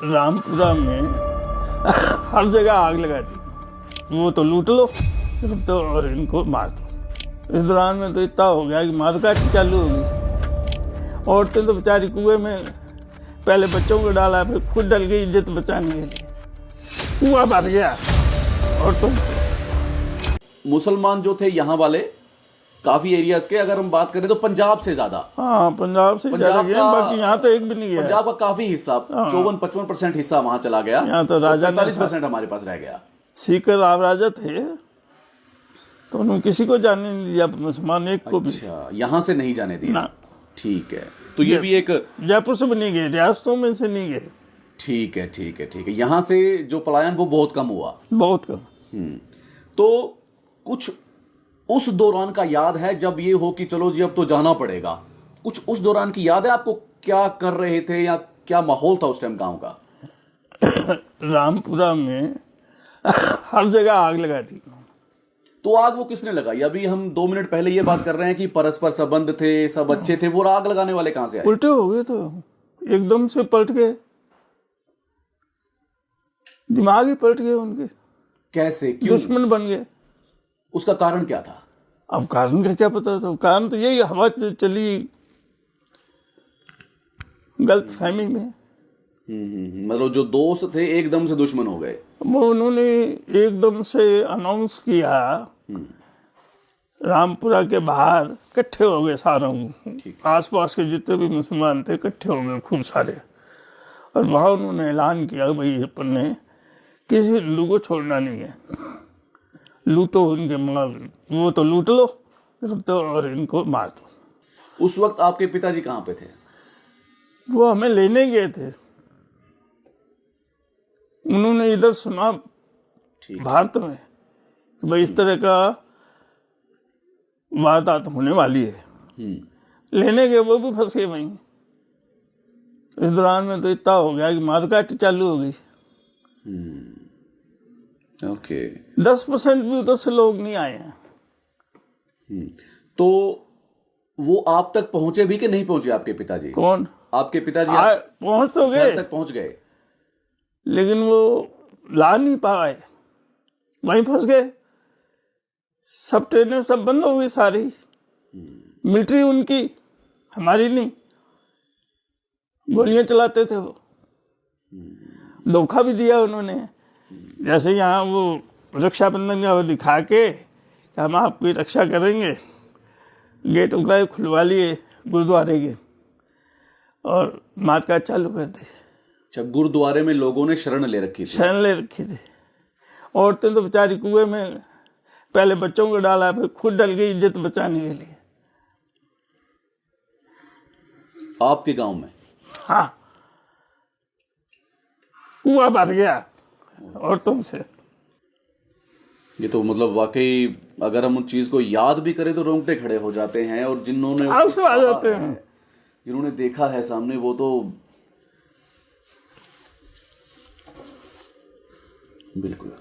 रामपुरा में हर जगह आग लगा दी। वो तो लूट लो तो और इनको मार दो। इस दौरान में तो इतना हो गया कि मारकाट चालू हो गई। औरतें तो बेचारी कुएं में पहले बच्चों को डाला, फिर खुद डल गई इज्जत बचाने के लिए। कुआं भर गया औरतों से। मुसलमान जो थे यहाँ वाले काफी एरियाज के, अगर हम बात करें तो पंजाब से ज्यादा, हाँ पंजाब से ज्यादा गया, बाकी यहाँ तो एक भी नहीं गया। पंजाब का काफी हिस्सा 54-55% हिस्सा वहां चला गया। यहाँ तो राजा 45% हमारे पास रह गया। सीकर राव राजा थे तो उन्होंने किसी को जाने नहीं दिया, मुसलमान एक को भी। अच्छा, यहाँ से नहीं जाने दिया। ना। ठीक है, तो ये भी एक जयपुर से भी नहीं गए, रियासतों में से नहीं गए। ठीक है ठीक है ठीक है। यहाँ से जो पलायन वो बहुत कम हुआ। बहुत कम। तो कुछ उस दौरान का याद है जब ये हो कि चलो जी अब तो जाना पड़ेगा? कुछ उस दौरान की याद है आपको? क्या कर रहे थे या क्या माहौल था उस टाइम गांव का? रामपुरा में हर जगह आग लगा दी। तो आग वो किसने लगाई? अभी हम 2 मिनट पहले ये बात कर रहे हैं कि परस्पर संबंध थे, सब अच्छे थे, वो आग लगाने वाले कहां से आए? उल्टे हो गए, तो एकदम से पलट गए, दिमाग ही पलट गए उनके। कैसे, क्यों? दुश्मन बन गए। उसका कारण क्या था? अब कारण का क्या पता था? कारण तो यही हवा चली गलत फहमी में। मतलब जो दोस्त थे एकदम से दुश्मन हो गए। वो उन्होंने एकदम से अनाउंस किया, रामपुरा के बाहर इकट्ठे हो गए सारों, आसपास के जितने भी मुसलमान थे इकट्ठे हो गए खूब सारे। और वहाँ उन्होंने ऐलान किया भाई अपन ने किसी हिंदू को छोड़ना नहीं है, लूटो उनके मार, वो तो लूट लो तो और इनको मार दो। उस वक्त आपके पिताजी कहाँ पे थे? वो हमें लेने गए थे। उन्होंने इधर सुना भारत में कि भाई इस तरह का वारदात होने वाली है, लेने गए, वो भी फंस गए वहीं। इस दौरान में तो इतना हो गया कि मारकाट चालू हो गई। ओके। 10% भी उधर से लोग नहीं आए हैं। तो वो आप तक पहुंचे भी कि नहीं पहुंचे आपके पिताजी? कौन? आपके पिताजी पहुंच तो गए, घर तक पहुंच गए, लेकिन वो ला नहीं पाए, वहीं फंस गए। सब ट्रेनें सब बंद हो गई सारी। मिलिट्री उनकी, हमारी नहीं। गोलियां चलाते थे वो। धोखा भी दिया उन्होंने। जैसे यहाँ वो रक्षाबंधन का वो दिखा के कि हम आपकी रक्षा करेंगे, गेट वगैरह खुलवा लिए गुरुद्वारे के और मारकाट चालू कर दी। अच्छा, गुरुद्वारे में लोगों ने शरण ले रखी थी? शरण ले रखी थी। औरतें तो बेचारी कुएं में पहले बच्चों को डाला, फिर खुद डल गई इज्जत बचाने के लिए। आपके गांव में? हाँ, कुआं भर गया औरतों से। ये तो मतलब वाकई अगर हम उस चीज को याद भी करें तो रोंगटे खड़े हो जाते हैं। और जिन्होंने आंसू आ जाते हैं, जिन्होंने देखा है सामने, वो तो बिल्कुल।